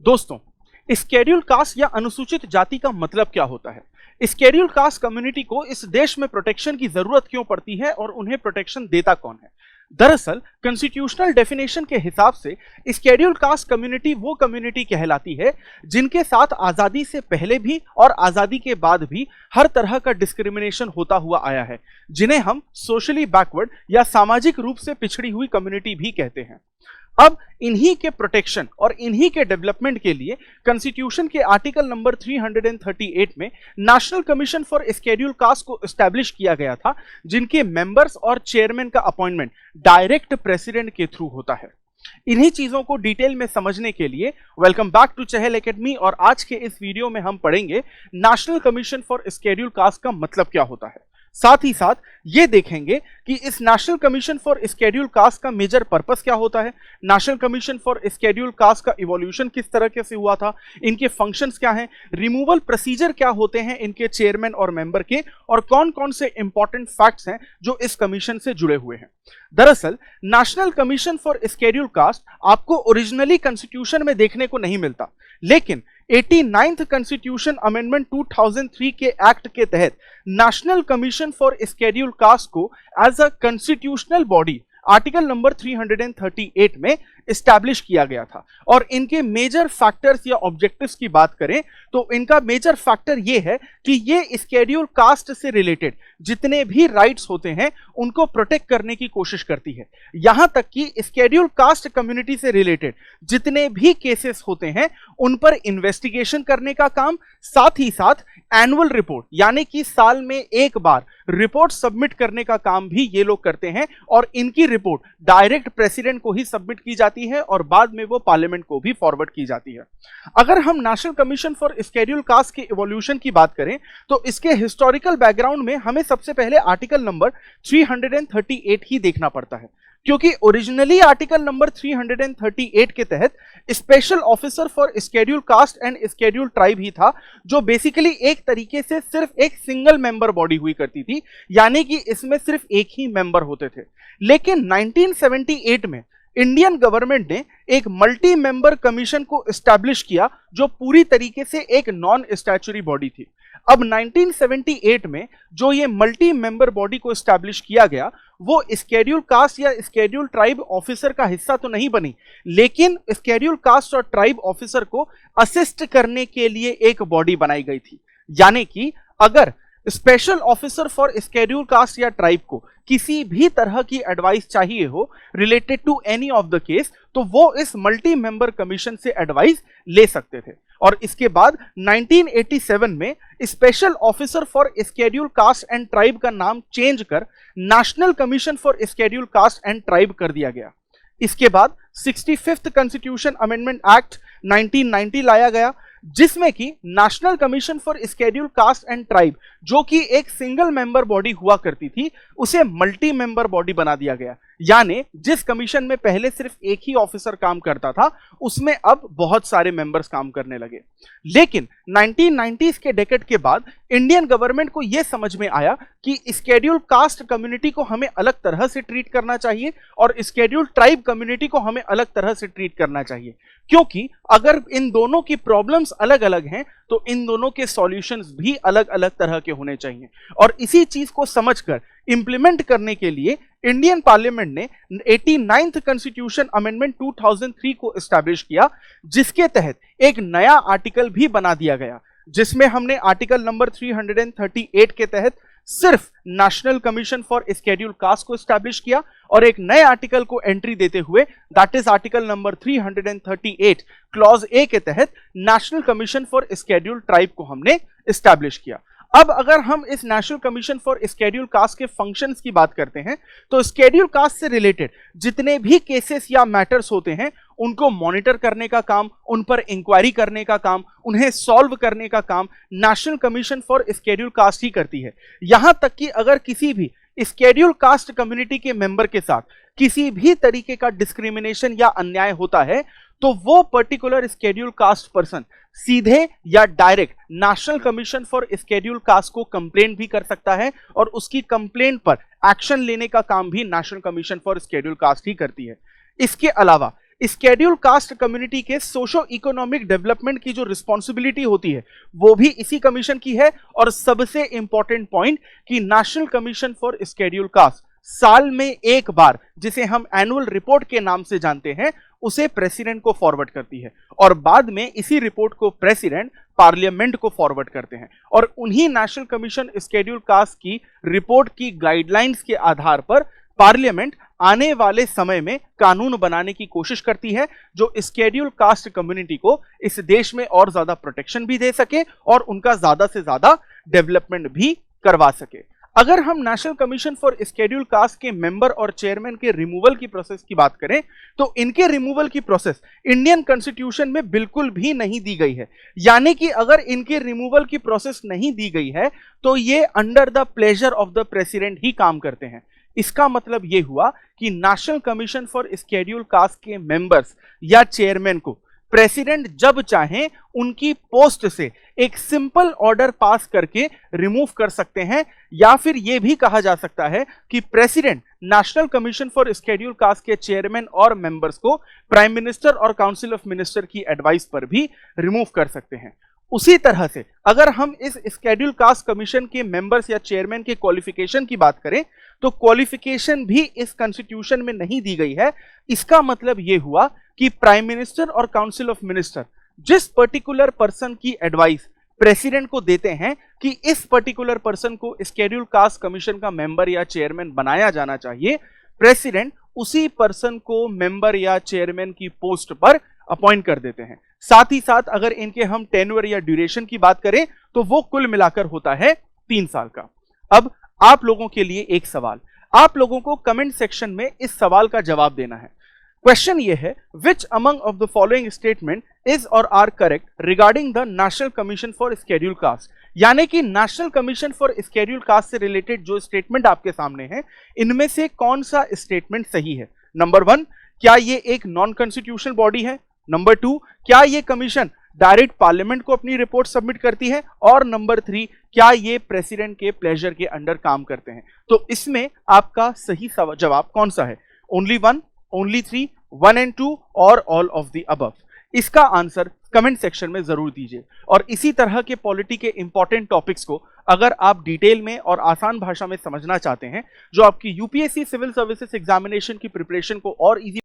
दोस्तों, schedule caste या अनुसूचित जाति का मतलब क्या होता है? स्केड्यूल कास्ट कम्युनिटी को इस देश में प्रोटेक्शन की जरूरत क्यों पड़ती है और उन्हें प्रोटेक्शन देता कौन है? दरअसल कॉन्स्टिट्यूशनल डेफिनेशन के हिसाब से स्केड्यूल कास्ट कम्युनिटी वो कम्युनिटी कहलाती है जिनके साथ आजादी से पहले भी और आजादी के बाद भी हर तरह का डिस्क्रिमिनेशन होता हुआ आया है, जिन्हें हम सोशली बैकवर्ड या सामाजिक रूप से पिछड़ी हुई कम्युनिटी भी कहते हैं। अब इन्हीं के प्रोटेक्शन और इन्हीं के डेवलपमेंट के लिए कॉन्स्टिट्यूशन के आर्टिकल नंबर 338 में national commission for schedule caste को एस्टैब्लिश किया गया था, जिनके मेंबर्स और चेयरमैन का अपॉइंटमेंट डायरेक्ट प्रेसिडेंट के थ्रू होता है। इन्हीं चीजों को डिटेल में समझने के लिए welcome back to Chahal Academy, और आज के इस वीडियो में हम पढ़ेंगे national commission for schedule caste का मतलब क्या होता है। साथ ही साथ ये देखेंगे कि इस national commission for schedule caste का मेजर पर्पस क्या होता है, national commission for schedule caste का इवोल्यूशन किस तरह से हुआ था, इनके फंक्शंस क्या हैं, रिमूवल प्रोसीजर क्या होते हैं इनके चेयरमैन और मेंबर के, और कौन कौन से इंपॉर्टेंट फैक्ट्स हैं जो इस कमीशन से जुड़े हुए हैं। दरअसल national commission for schedule caste आपको ओरिजिनली कॉन्स्टिट्यूशन में देखने को नहीं मिलता, लेकिन 89th कॉन्स्टिट्यूशन अमेंडमेंट 2003 के एक्ट के तहत national commission for schedule caste को as a constitutional body article number 338 में एस्टैब्लिश किया गया था। और इनके मेजर फैक्टर्स या ऑब्जेक्टिव्स की बात करें तो इनका मेजर फैक्टर ये है कि ये स्केड्यूल कास्ट से रिलेटेड जितने भी राइट्स होते हैं उनको प्रोटेक्ट करने की कोशिश करती है। यहां तक कि स्केड्यूल कास्ट कम्युनिटी से रिलेटेड जितने भी केसेस होते हैं उन पर इन्वेस्टिगेशन करने का काम, साथ ही साथ एनुअल रिपोर्ट यानी कि साल में एक बार रिपोर्ट सबमिट करने का काम भी ये लोग करते हैं, और इनकी रिपोर्ट डायरेक्ट प्रेसिडेंट को ही सबमिट की जाती है और बाद में वो पार्लियामेंट को भी फॉरवर्ड की जाती है। अगर हम national commission for schedule caste के इवोल्यूशन की बात करें तो इसके हिस्टोरिकल बैकग्राउंड में हमें सबसे पहले आर्टिकल नंबर 338 ही देखना पड़ता है, क्योंकि ओरिजिनली आर्टिकल नंबर 338 के तहत special officer for schedule caste and schedule tribe ही था, जो बेसिकली एक तरीके से सिर्फ एक सिंगल मेंबर बॉडी हुई करती थी, यानी कि इसमें सिर्फ एक ही मेंबर होते थे। लेकिन 1978 में इंडियन गवर्नमेंट ने एक मल्टी मेंबर कमीशन को एस्टैब्लिश किया जो पूरी तरीके से एक नॉन स्टैच्यूटरी बॉडी थी। अब 1978 में जो ये मल्टी मेंबर बॉडी को एस्टैब्लिश किया गया वो स्केड्यूल कास्ट या स्केड्यूल ट्राइब ऑफिसर का हिस्सा तो नहीं बनी, लेकिन स्केड्यूल कास्ट और ट्राइब ऑफिसर को असिस्ट करने के लिए एक बॉडी बनाई गई थी। यानी कि अगर special officer for schedule caste या ट्राइब को किसी भी तरह की एडवाइस चाहिए हो related to any of the case, तो वो इस मल्टी मेंबर कमीशन से एडवाइस ले सकते थे। और इसके बाद 1987 में special officer for schedule caste and tribe का नाम चेंज कर national commission for schedule caste and tribe कर दिया गया। इसके बाद 65th कॉन्स्टिट्यूशन अमेंडमेंट एक्ट 1990 लाया गया, जिसमें कि national commission for schedule caste and tribe जो कि एक सिंगल मेंबर बॉडी हुआ करती थी उसे मल्टी मेंबर बॉडी बना दिया गया। यानी जिस कमीशन में पहले सिर्फ एक ही ऑफिसर काम करता था उसमें अब बहुत सारे मेंबर्स काम करने लगे। लेकिन 1990s के डेकेड के बाद इंडियन गवर्नमेंट को यह समझ में आया कि स्केड्यूल कास्ट कम्युनिटी को हमें अलग तरह से ट्रीट करना चाहिए और स्केड्यूल ट्राइब कम्युनिटी को हमें अलग तरह से ट्रीट करना चाहिए, क्योंकि अगर इन दोनों की प्रॉब्लम्स अलग अलग हैं तो इन दोनों के सॉल्यूशंस भी अलग अलग तरह के होने चाहिए। और इसी चीज को समझकर इंप्लीमेंट करने के लिए इंडियन पार्लियामेंट ने 89th कॉन्स्टिट्यूशन अमेंडमेंट 2003 को एस्टैब्लिश किया, जिसके तहत एक नया आर्टिकल भी बना दिया गया, जिसमें हमने आर्टिकल नंबर 338 के तहत सिर्फ national commission for schedule caste को एस्टैब्लिश किया और एक नए आर्टिकल को एंट्री देते हुए that is article number 338 clause A के तहत national commission for schedule tribe को हमने एस्टैब्लिश किया। अब अगर हम इस national commission for schedule caste के फंक्शंस की बात करते हैं तो स्केड्यूल कास्ट से रिलेटेड जितने भी केसेस या मैटर्स होते हैं उनको मॉनिटर करने का काम, उन पर इंक्वायरी करने का काम, उन्हें सॉल्व करने का काम national commission for schedule caste ही करती है। यहां तक कि अगर किसी भी स्केड्यूल कास्ट कम्युनिटी के मेंबर के साथ किसी भी तरीके का डिस्क्रिमिनेशन या अन्याय होता है तो वो पर्टिकुलर स्केड्यूल कास्ट पर्सन सीधे या direct national commission for schedule caste को कंप्लेंट भी कर सकता है और उसकी कंप्लेंट पर एक्शन लेने का काम भी national commission for schedule caste ही करती है। इसके अलावा स्केड्यूल कास्ट कम्युनिटी के सोशो इकोनॉमिक डेवलपमेंट की जो रिस्पॉन्सिबिलिटी होती है वो भी इसी कमीशन की है। और सबसे इंपॉर्टेंट पॉइंट कि national commission for schedule caste साल में एक बार, जिसे हम एनुअल रिपोर्ट के नाम से जानते हैं, उसे प्रेसिडेंट को फॉरवर्ड करती है और बाद में इसी रिपोर्ट को प्रेसिडेंट पार्लियामेंट को फॉरवर्ड करते हैं। और उन्हीं नेशनल कमीशन स्केड्यूल कास्ट की रिपोर्ट की गाइडलाइंस के आधार पर पार्लियामेंट आने वाले समय में कानून बनाने की कोशिश करती है जो स्केड्यूल कास्ट कम्युनिटी को इस देश में और ज्यादा प्रोटेक्शन भी दे सके और उनका ज्यादा से ज्यादा डेवलपमेंट भी करवा सके। अगर हम national commission for schedule caste के मेंबर और चेयरमैन के रिमूवल की प्रोसेस की बात करें तो इनके रिमूवल की प्रोसेस इंडियन कॉन्स्टिट्यूशन में बिल्कुल भी नहीं दी गई है। यानी कि अगर इनके रिमूवल की प्रोसेस नहीं दी गई है तो ये under the pleasure of the president ही काम करते हैं। इसका मतलब यह हुआ कि national commission for schedule caste के मेंबर्स या चेयरमैन को प्रेसिडेंट जब चाहें उनकी पोस्ट से एक सिंपल ऑर्डर पास करके रिमूव कर सकते हैं, या फिर यह भी कहा जा सकता है कि president national commission for schedule caste के चेयरमैन और मेंबर्स को प्राइम मिनिस्टर और काउंसिल ऑफ मिनिस्टर की एडवाइस पर भी रिमूव कर सकते हैं। उसी तरह से अगर हम इस स्केड्यूल कास्ट कमीशन के मेंबर्स या चेयरमैन के क्वालिफिकेशन की बात करें तो क्वालिफिकेशन भी इस कॉन्स्टिट्यूशन में नहीं दी गई है। इसका मतलब यह हुआ कि प्राइम मिनिस्टर और काउंसिल ऑफ मिनिस्टर जिस पर्टिकुलर पर्सन की एडवाइस प्रेसिडेंट को देते हैं कि इस पर्टिकुलर पर्सन को स्केड्यूल कास्ट कमीशन का मेंबर या चेयरमैन बनाया जाना चाहिए, प्रेसिडेंट उसी पर्सन को मेंबर या चेयरमैन की पोस्ट पर अपॉइंट कर देते हैं। साथ ही साथ अगर इनके हम टेन्योर या ड्यूरेशन की बात करें तो वो कुल मिलाकर होता है 3 साल का। अब आप लोगों के लिए एक सवाल, आप लोगों को कमेंट सेक्शन में इस सवाल का जवाब देना है। क्वेश्चन ये है, which among of the following statement is or are correct regarding the national commission for schedule caste. यानी कि नेशनल कमीशन फॉर स्केड्यूल कास्ट से रिलेटेड जो स्टेटमेंट आपके सामने है इनमें से कौन सा स्टेटमेंट सही है। नंबर 1, क्या ये एक नॉन कॉन्स्टिट्यूशनल बॉडी है। नंबर 2, क्या ये कमीशन डायरेक्ट पार्लियामेंट को अपनी रिपोर्ट सबमिट करती है। और नंबर 3, क्या ये प्रेसिडेंट के प्लेजर के अंडर काम करते हैं। तो इसमें आपका सही जवाब कौन सा है, ओनली 1, ओनली 3, 1 and 2 और ऑल ऑफ द अबव। इसका आंसर कमेंट सेक्शन में जरूर दीजिए। और इसी तरह के पॉलिटी के इंपॉर्टेंट टॉपिक्स को अगर आप डिटेल में और आसान भाषा में समझना चाहते हैं जो आपकी यूपीएससी सिविल सर्विसेज एग्जामिनेशन की प्रिपरेशन को और इजी